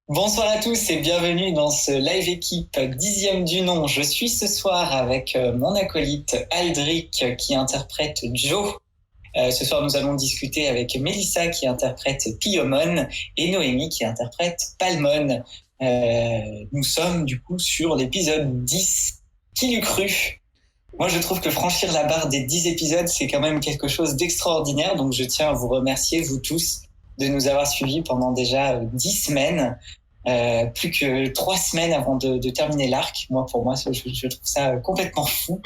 Bonsoir à tous et bienvenue dans ce live équipe 10e du nom. Je suis ce soir avec mon acolyte Aldric qui interprète Joe. Ce soir, nous allons discuter avec Mélissa qui interprète Piomon et Noémie qui interprète Palmon. Nous sommes du coup sur l'épisode 10. Qui l'eût cru ? Moi, je trouve que franchir la barre des 10 épisodes, c'est quand même quelque chose d'extraordinaire. Donc, je tiens à vous remercier, vous tous, de nous avoir suivis pendant déjà 10 semaines. Plus que 3 semaines avant de terminer l'arc. Pour moi, je trouve ça complètement fou.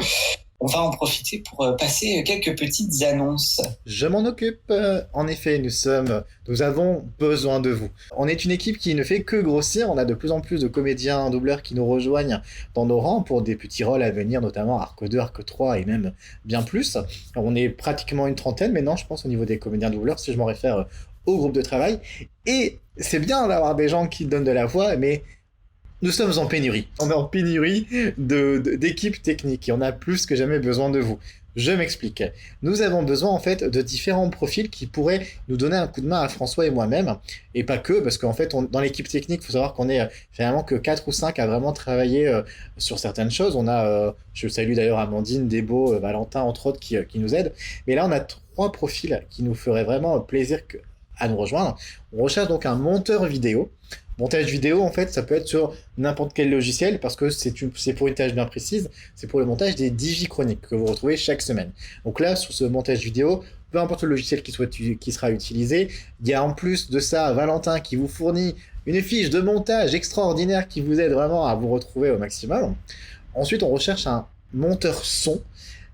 On va en profiter pour passer quelques petites annonces. Je m'en occupe. En effet, nous avons besoin de vous. On est une équipe qui ne fait que grossir. On a de plus en plus de comédiens, doubleurs qui nous rejoignent dans nos rangs pour des petits rôles à venir, notamment Arc 2, Arc 3 et même bien plus. On est pratiquement une trentaine maintenant, je pense, au niveau des comédiens doubleurs, si je m'en réfère au groupe de travail. Et c'est bien d'avoir des gens qui donnent de la voix, mais nous sommes en pénurie. On est en pénurie d'équipes techniques et on a plus que jamais besoin de vous. Je m'explique. Nous avons besoin en fait de différents profils qui pourraient nous donner un coup de main à François et moi-même. Et pas que, parce qu'en fait, dans l'équipe technique, il faut savoir qu'on est finalement que 4 ou 5 à vraiment travailler sur certaines choses. On a, je salue d'ailleurs Amandine, Debo, Valentin, entre autres, qui nous aident. Mais là, on a 3 profils qui nous feraient vraiment plaisir à nous rejoindre. On recherche donc un monteur vidéo. Montage vidéo, en fait, ça peut être sur n'importe quel logiciel parce que c'est pour une tâche bien précise. C'est pour le montage des digichroniques que vous retrouvez chaque semaine. Donc là, sur ce montage vidéo, peu importe le logiciel qui sera utilisé, il y a en plus de ça Valentin qui vous fournit une fiche de montage extraordinaire qui vous aide vraiment à vous retrouver au maximum. Ensuite, on recherche un monteur son,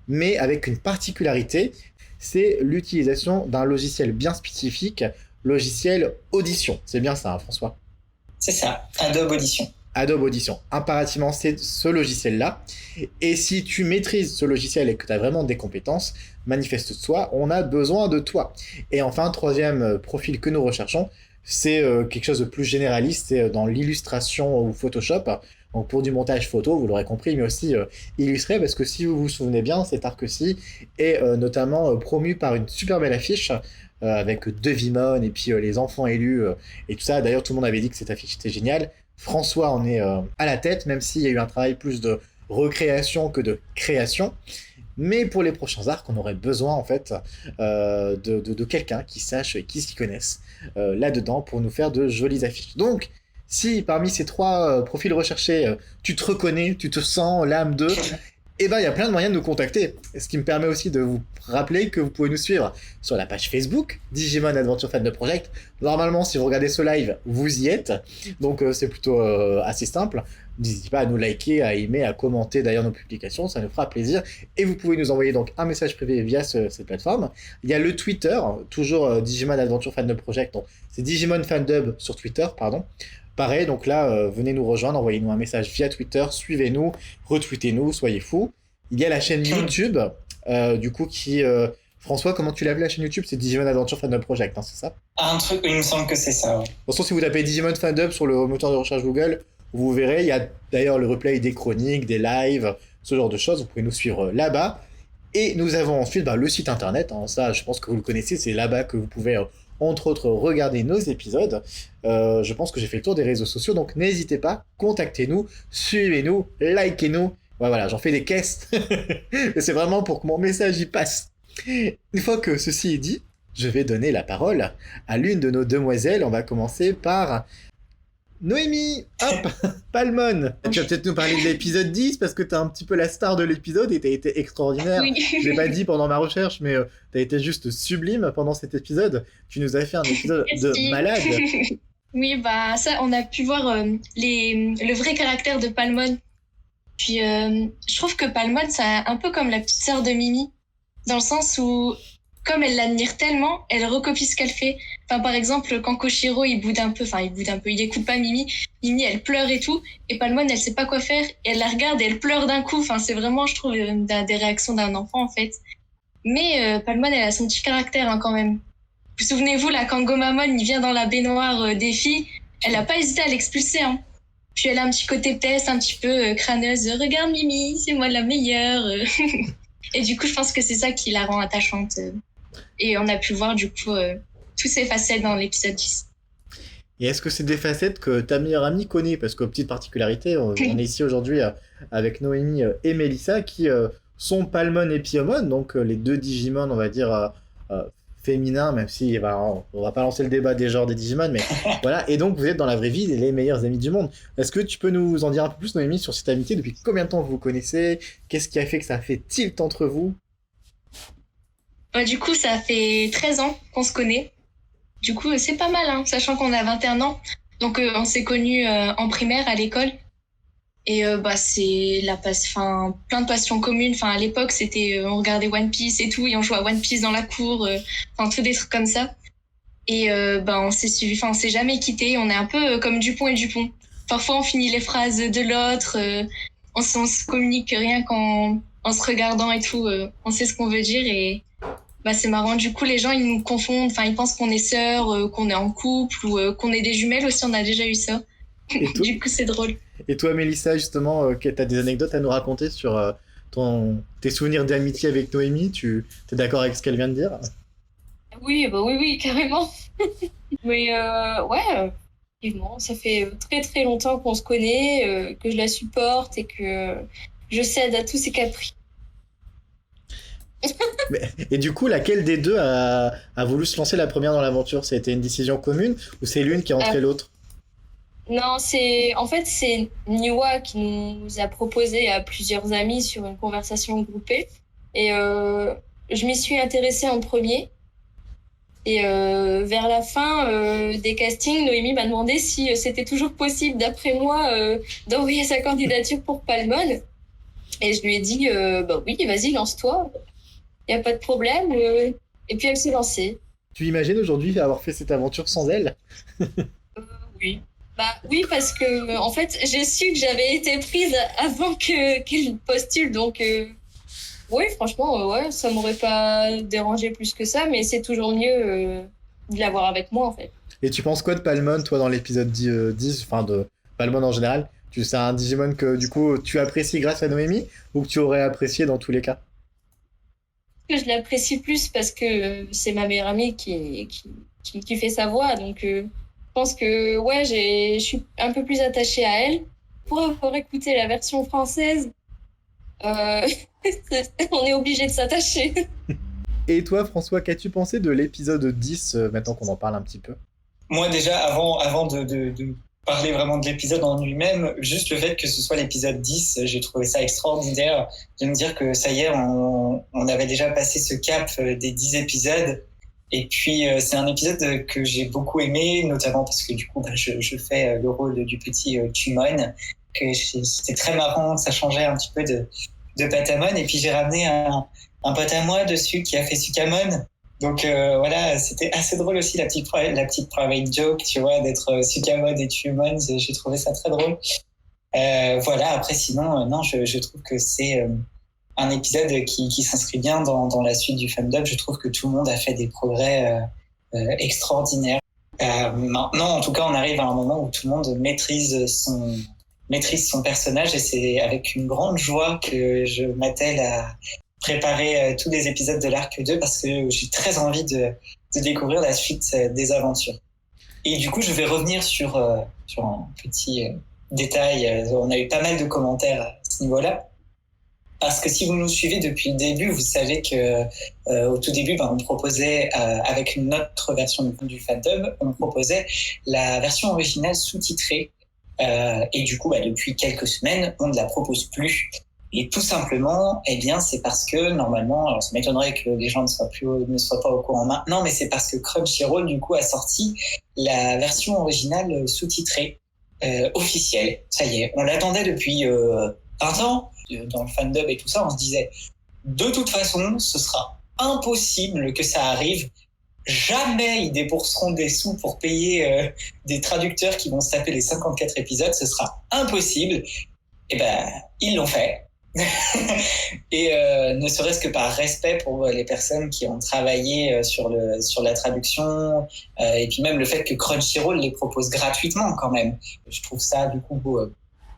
mais avec une particularité, c'est l'utilisation d'un logiciel bien spécifique, logiciel Audition. C'est bien ça, hein, François ? C'est ça, Adobe Audition. Adobe Audition. Impérativement, c'est ce logiciel-là. Et si tu maîtrises ce logiciel et que tu as vraiment des compétences, manifeste-toi, on a besoin de toi. Et enfin, troisième profil que nous recherchons, c'est quelque chose de plus généraliste, c'est dans l'illustration ou Photoshop. Donc pour du montage photo, vous l'aurez compris, mais aussi illustré, parce que si vous vous souvenez bien, cet arc-ci est notamment promu par une super belle affiche avec Devimon et puis les enfants élus et tout ça. D'ailleurs, tout le monde avait dit que cette affiche était géniale. François en est à la tête, même s'il y a eu un travail plus de recréation que de création. Mais pour les prochains arcs, on aurait besoin en fait de quelqu'un qui sache et qui s'y connaisse là-dedans pour nous faire de jolies affiches. Donc, si parmi ces 3 profils recherchés, tu te reconnais, tu te sens l'âme d'eux, eh ben, il y a plein de moyens de nous contacter. Ce qui me permet aussi de vous rappeler que vous pouvez nous suivre sur la page Facebook, Digimon Adventure Fan de Project. Normalement, si vous regardez ce live, vous y êtes. Donc, c'est plutôt assez simple. N'hésitez pas à nous liker, à aimer, à commenter d'ailleurs nos publications, ça nous fera plaisir. Et vous pouvez nous envoyer donc un message privé via cette plateforme. Il y a le Twitter, toujours Digimon Adventure Fan de Project. Donc, c'est Digimon Fandub sur Twitter, pardon. Pareil, donc là, venez nous rejoindre, envoyez-nous un message via Twitter, suivez-nous, retweetez-nous, soyez fous. Il y a la chaîne YouTube, du coup, qui... François, comment tu l'as vu la chaîne YouTube ? C'est Digimon Adventure Fandub Project, hein, c'est ça ? Un truc, il me semble que c'est ça. Ouais. De toute façon, si vous tapez Digimon Fandub sur le moteur de recherche Google, vous verrez, il y a d'ailleurs le replay des chroniques, des lives, ce genre de choses, vous pouvez nous suivre là-bas. Et nous avons ensuite le site internet, hein, ça je pense que vous le connaissez, c'est là-bas que vous pouvez entre autres regarder nos épisodes. Je pense que j'ai fait le tour des réseaux sociaux, donc n'hésitez pas, contactez-nous, suivez-nous, likez-nous. Ouais, voilà, j'en fais des caisses, mais c'est vraiment pour que mon message y passe. Une fois que ceci est dit, je vais donner la parole à l'une de nos demoiselles. On va commencer par Noémie, hop, Palmon. Tu vas peut-être nous parler de l'épisode 10 parce que t'es un petit peu la star de l'épisode et t'as été extraordinaire. Oui. Je l'ai pas dit pendant ma recherche, mais t'as été juste sublime pendant cet épisode. Tu nous as fait un épisode de malade. Oui, bah ça, on a pu voir le vrai caractère de Palmon. Puis je trouve que Palmon, c'est un peu comme la petite sœur de Mimi, dans le sens où, comme elle l'admire tellement, elle recopie ce qu'elle fait. Enfin, par exemple, quand Koshiro, il écoute pas Mimi. Mimi, elle pleure et tout. Et Palmon, elle sait pas quoi faire. Et elle la regarde et elle pleure d'un coup. Enfin, c'est vraiment, je trouve, des réactions d'un enfant, en fait. Mais Palmon, elle a son petit caractère, hein, quand même. Vous souvenez-vous, là, quand Gomamon, il vient dans la baignoire des filles, elle a pas hésité à l'expulser, hein. Puis elle a un petit côté test, un petit peu crâneuse. Regarde Mimi, c'est moi la meilleure. Et du coup, je pense que c'est ça qui la rend attachante. Et on a pu voir, du coup, toutes ces facettes dans l'épisode 10. Et est-ce que c'est des facettes que ta meilleure amie connaît? Parce que, petite particularité, on est ici aujourd'hui avec Noémie et Mélissa qui sont Palmon et Piomon, donc les deux Digimon, on va dire, euh, féminins, même si on va pas lancer le débat des genres des Digimon, mais voilà. Et donc, vous êtes dans la vraie vie les meilleurs amis du monde. Est-ce que tu peux nous en dire un peu plus, Noémie, sur cette amitié? Depuis combien de temps vous vous connaissez? Qu'est-ce qui a fait que ça a fait tilt entre vous? Du coup, ça fait 13 ans qu'on se connaît. Du coup, c'est pas mal, hein, sachant qu'on a 21 ans. Donc, on s'est connus en primaire à l'école. Et c'est enfin, plein de passions communes. Enfin, à l'époque, c'était on regardait One Piece et tout, et on jouait à One Piece dans la cour. Enfin, tout des trucs comme ça. Et on s'est suivi. Enfin, on s'est jamais quittés. On est un peu comme Dupont et Dupont. Parfois, on finit les phrases de l'autre. On se communique rien qu'en en se regardant et tout. On sait ce qu'on veut dire et c'est marrant. Du coup, les gens, ils nous confondent. Enfin, ils pensent qu'on est sœurs, qu'on est en couple ou qu'on est des jumelles aussi. On a déjà eu ça. Et toi, Du coup, c'est drôle. et toi, Mélissa, justement, t'as des anecdotes à nous raconter sur tes souvenirs d'amitié avec Noémie? Tu es d'accord avec ce qu'elle vient de dire? Oui, oui, carrément. Mais effectivement, ça fait très très longtemps qu'on se connaît, que je la supporte et que je cède à tous ses caprices. Et du coup, laquelle des deux a voulu se lancer la première dans l'aventure? C'était une décision commune ou c'est l'une qui a entré l'autre? Non, c'est Niwa qui nous a proposé à plusieurs amis sur une conversation groupée. Et je m'y suis intéressée en premier. Et vers la fin des castings, Noémie m'a demandé si c'était toujours possible, d'après moi, d'envoyer sa candidature pour Palmon. Et je lui ai dit, oui, vas-y, lance-toi. Il n'y a pas de problème. Et puis elle s'est lancée. Tu imagines aujourd'hui avoir fait cette aventure sans elle? Oui. Oui, parce que en fait, j'ai su que j'avais été prise avant qu'elle postule. Donc, oui, franchement, ouais, ça m'aurait pas dérangé plus que ça. Mais c'est toujours mieux de l'avoir avec moi, en fait. Et tu penses quoi de Palmon, toi, dans l'épisode 10, enfin de Palmon en général? C'est un Digimon que, du coup, tu apprécies grâce à Noémie ou que tu aurais apprécié dans tous les cas? Que je l'apprécie plus parce que c'est ma meilleure amie qui fait sa voix. Donc, je pense que ouais, je suis un peu plus attachée à elle. Pour avoir écouté la version française, euh, on est obligé de s'attacher. Et toi, François, qu'as-tu pensé de l'épisode 10, maintenant qu'on en parle un petit peu? Moi, déjà, avant de parler vraiment de l'épisode en lui-même, juste le fait que ce soit l'épisode 10, j'ai trouvé ça extraordinaire de me dire que ça y est, on avait déjà passé ce cap des 10 épisodes. Et puis, c'est un épisode que j'ai beaucoup aimé, notamment parce que du coup, je fais le rôle du petit Tumon, que c'était très marrant, ça changeait un petit peu de Patamon. Et puis, j'ai ramené un pote à moi dessus qui a fait Sukamon. Donc voilà, c'était assez drôle aussi la petite private joke, tu vois, d'être Sukamon et Tumon. J'ai trouvé ça très drôle. Voilà, après sinon, non, je trouve que c'est un épisode qui s'inscrit bien dans la suite du fandom. Je trouve que tout le monde a fait des progrès extraordinaires. Maintenant, en tout cas, on arrive à un moment où tout le monde maîtrise son personnage et c'est avec une grande joie que je m'attelle à préparer tous les épisodes de l'arc 2 parce que j'ai très envie de découvrir la suite des aventures. Et du coup, je vais revenir sur un petit détail. On a eu pas mal de commentaires à ce niveau-là. Parce que si vous nous suivez depuis le début, vous savez que au tout début, on proposait, avec une autre version du fandom, on proposait la version originale sous-titrée. Et du coup, depuis quelques semaines, on ne la propose plus. Et tout simplement, c'est parce que normalement, alors ça m'étonnerait que les gens ne soient pas au courant maintenant, mais c'est parce que Crunchyroll du coup a sorti la version originale sous-titrée officielle. Ça y est, on l'attendait depuis 20 ans dans le fandom et tout ça. On se disait, de toute façon, ce sera impossible que ça arrive. Jamais ils débourseront des sous pour payer des traducteurs qui vont se taper les 54 épisodes. Ce sera impossible. Et ils l'ont fait. Et ne serait-ce que par respect pour les personnes qui ont travaillé sur la traduction et puis même le fait que Crunchyroll les propose gratuitement quand même. Je trouve ça du coup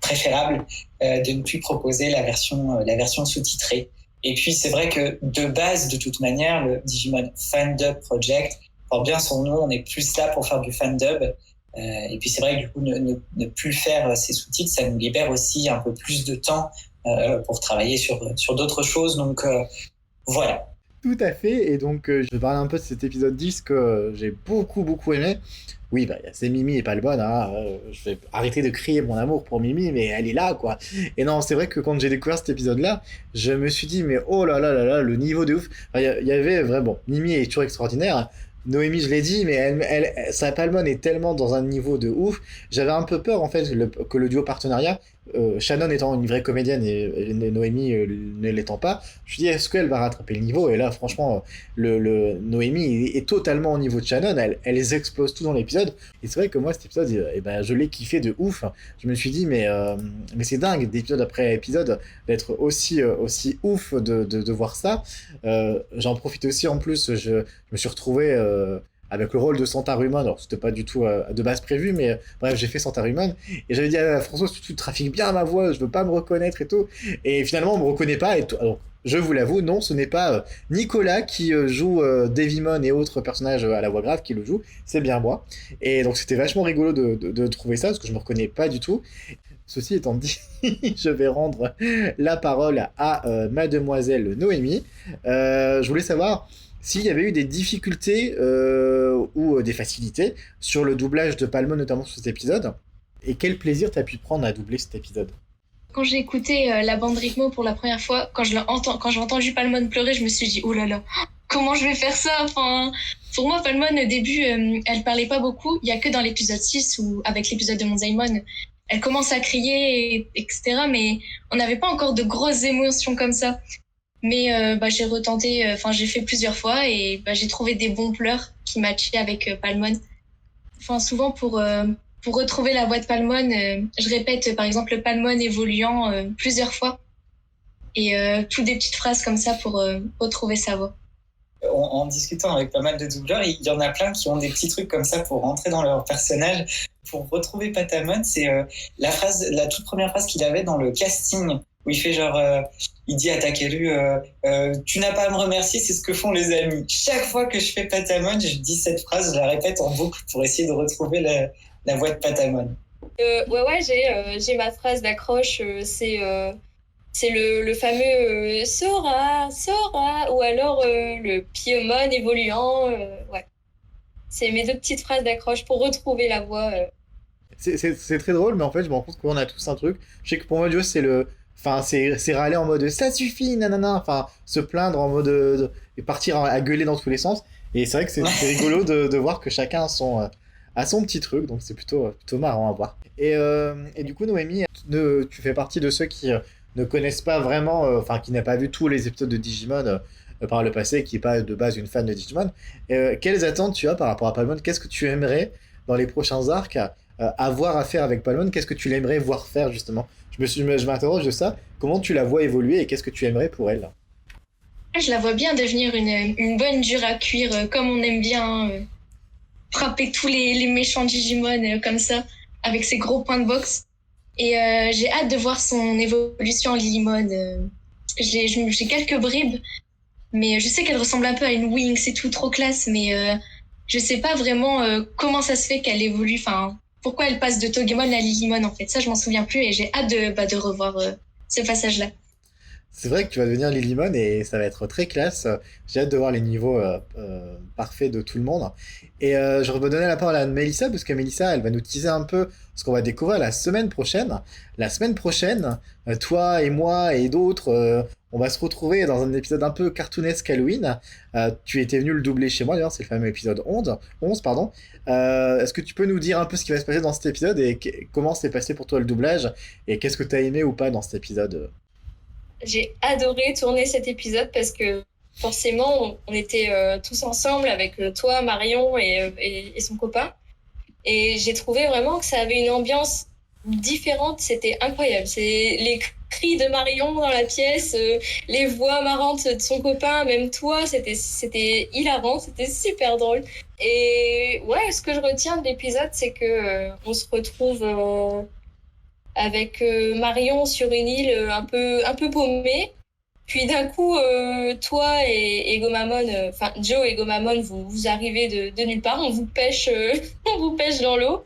préférable de ne plus proposer la version sous-titrée. Et puis c'est vrai que de base, de toute manière, le Digimon Fandub Project porte bien son nom. On est plus là pour faire du fandub. Et puis c'est vrai que du coup, ne plus faire ces sous-titres, ça nous libère aussi un peu plus de temps pour travailler sur d'autres choses. Donc voilà. Tout à fait, et donc je vais parler un peu de cet épisode 10 que j'ai beaucoup aimé. Oui, bah, c'est Mimi et Palmon, hein. Je vais arrêter de crier mon amour pour Mimi, mais elle est là, quoi. Et non, c'est vrai que quand j'ai découvert cet épisode-là, je me suis dit, mais oh là là là là, le niveau de ouf. Enfin, il y avait vraiment, Mimi est toujours extraordinaire. Noémie, je l'ai dit, mais sa Palmon est tellement dans un niveau de ouf. J'avais un peu peur, en fait, que le duo partenariat, Shannon étant une vraie comédienne et Noémie ne l'étant pas, je me suis dit, est-ce qu'elle va rattraper le niveau? Et là, franchement, Noémie est totalement au niveau de Shannon, elle les explose tout dans l'épisode. Et c'est vrai que moi, cet épisode, eh ben, je l'ai kiffé de ouf. Je me suis dit, mais c'est dingue, d'épisode après épisode, d'être aussi ouf de voir ça. J'en profite aussi, en plus, je me suis retrouvé avec le rôle de Santa Rumon. Alors, c'était pas du tout de base prévu, mais bref, j'ai fait Santa Rumon. Et j'avais dit à François, tu trafiques bien ma voix, je veux pas me reconnaître et tout. Et finalement, on me reconnaît pas. Alors, je vous l'avoue, non, ce n'est pas Nicolas qui joue Devimon et autres personnages à la voix grave qui le joue, c'est bien moi. Et donc, c'était vachement rigolo de trouver ça, parce que je me reconnais pas du tout. Ceci étant dit, je vais rendre la parole à mademoiselle Noémie. Je voulais savoir s'il y avait eu des difficultés ou des facilités sur le doublage de Palmon, notamment sur cet épisode, et quel plaisir t'as pu prendre à doubler cet épisode. Quand j'ai écouté la bande rythmo pour la première fois, quand j'ai entendu Palmon pleurer, je me suis dit, oh là là, comment je vais faire ça? Enfin, pour moi, Palmon, au début, elle parlait pas beaucoup. Il y a que dans l'épisode 6 ou avec l'épisode de Monzaimon, elle commence à crier, etc. Mais on n'avait pas encore de grosses émotions comme ça. Mais j'ai retenté, j'ai fait plusieurs fois et j'ai trouvé des bons pleurs qui matchaient avec Palmon. Enfin, souvent pour retrouver la voix de Palmon, je répète par exemple le Palmon évoluant plusieurs fois et toutes des petites phrases comme ça pour retrouver sa voix. En discutant avec pas mal de doubleurs, il y en a plein qui ont des petits trucs comme ça pour rentrer dans leur personnage. Pour retrouver Patamon, c'est la toute première phrase qu'il avait dans le casting, où il fait genre, il dit à Takeru, tu n'as pas à me remercier, c'est ce que font les amis. Chaque fois que je fais Patamon, je dis cette phrase, je la répète en boucle pour essayer de retrouver la voix de Patamon. J'ai ma phrase d'accroche, c'est le fameux Sora, ou alors le Piomon évoluant. Ouais. C'est mes deux petites phrases d'accroche pour retrouver la voix. C'est très drôle, mais en fait, je me rends compte qu'on a tous un truc. Je sais que pour moi, Joe, c'est râler en mode ça suffit, nanana, enfin, se plaindre en mode et partir à gueuler dans tous les sens. Et c'est vrai que c'est rigolo de voir que chacun a son petit truc, donc c'est plutôt marrant à voir. Et du coup, Noémie, tu fais partie de ceux qui ne connaissent pas vraiment, qui n'a pas vu tous les épisodes de Digimon par le passé, qui n'est pas de base une fan de Digimon. Quelles attentes tu as par rapport à Palmon? Qu'est-ce que tu aimerais dans les prochains arcs avoir à faire avec Palmon? Qu'est-ce que tu l'aimerais voir faire justement? Je m'interroge de ça. Comment tu la vois évoluer et qu'est-ce que tu aimerais pour elle? Je la vois bien devenir une bonne dure à cuire, comme on aime bien frapper tous les méchants Digimon comme ça, avec ses gros points de boxe. Et j'ai hâte de voir son évolution en Lilymon. J'ai quelques bribes, mais je sais qu'elle ressemble un peu à une Wings, c'est tout, trop classe, mais je sais pas vraiment comment ça se fait qu'elle évolue, enfin, pourquoi elle passe de Togemon à Lilymon, en fait. Ça, je m'en souviens plus et j'ai hâte de revoir ce passage-là. C'est vrai que tu vas devenir Lilymon et ça va être très classe. J'ai hâte de voir les niveaux parfaits de tout le monde. Et je vais redonner la parole à Mélissa, parce que Mélissa, elle va nous teaser un peu ce qu'on va découvrir la semaine prochaine. La semaine prochaine, toi et moi et d'autres, on va se retrouver dans un épisode un peu cartoonesque Halloween. Tu étais venu le doubler chez moi, d'ailleurs, c'est le fameux épisode 11 pardon. Est-ce que tu peux nous dire un peu ce qui va se passer dans cet épisode et comment s'est passé pour toi le doublage et qu'est-ce que tu as aimé ou pas dans cet épisode? J'ai adoré tourner cet épisode parce que forcément, on était tous ensemble avec toi, Marion et son copain. Et j'ai trouvé vraiment que ça avait une ambiance différente. C'était incroyable. C'est les cris de Marion dans la pièce, les voix marrantes de son copain, même toi, c'était hilarant, c'était super drôle. Et ouais, ce que je retiens de l'épisode, c'est que on se retrouve avec Marion sur une île un peu paumée. Puis d'un coup, toi et Gomamon, enfin Joe et Gomamon, vous arrivez de nulle part, on vous pêche, on vous pêche dans l'eau.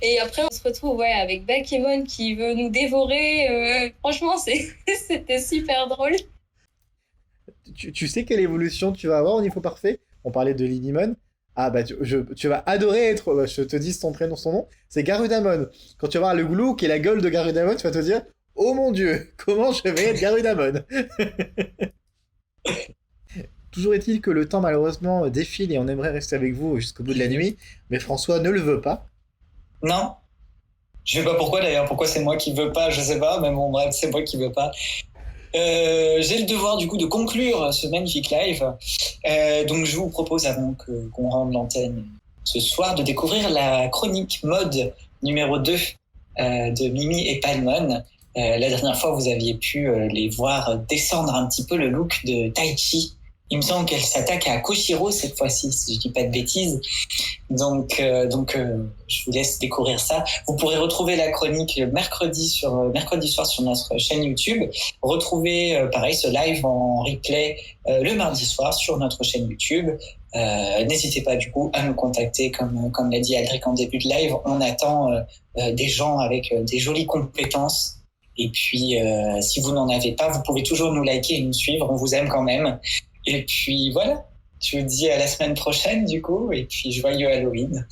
Et après, on se retrouve avec Bakemon qui veut nous dévorer. Franchement, c'était super drôle. Tu sais quelle évolution tu vas avoir au niveau parfait? On parlait de Lilymon. Ah bah tu vas adorer être, je te dis son prénom, son nom, c'est Garudamon. Quand tu vas voir le look et la gueule de Garudamon, tu vas te dire, oh mon dieu, comment je vais être Garudamon? Toujours est-il que le temps malheureusement défile et on aimerait rester avec vous jusqu'au bout de la nuit, mais François ne le veut pas. Non. Je sais pas pourquoi d'ailleurs, pourquoi c'est moi qui veux pas, je sais pas, mais bon bref, c'est moi qui veux pas. J'ai le devoir du coup de conclure ce magnifique live. Donc je vous propose avant qu'on rende l'antenne ce soir de découvrir la chronique mode numéro 2 de Mimi et Palmon. La dernière fois vous aviez pu les voir descendre un petit peu le look de Taichi. Il me semble qu'elle s'attaque à Koshiro cette fois-ci, si je dis pas de bêtises. Donc, je vous laisse découvrir ça. Vous pourrez retrouver la chronique mercredi soir sur notre chaîne YouTube. Retrouvez pareil ce live en replay le mardi soir sur notre chaîne YouTube. N'hésitez pas du coup à nous contacter comme l'a dit Aldric en début de live. On attend des gens avec des jolies compétences. Et puis si vous n'en avez pas, vous pouvez toujours nous liker et nous suivre. On vous aime quand même. Et puis voilà. Je vous dis à la semaine prochaine, du coup, et puis joyeux Halloween.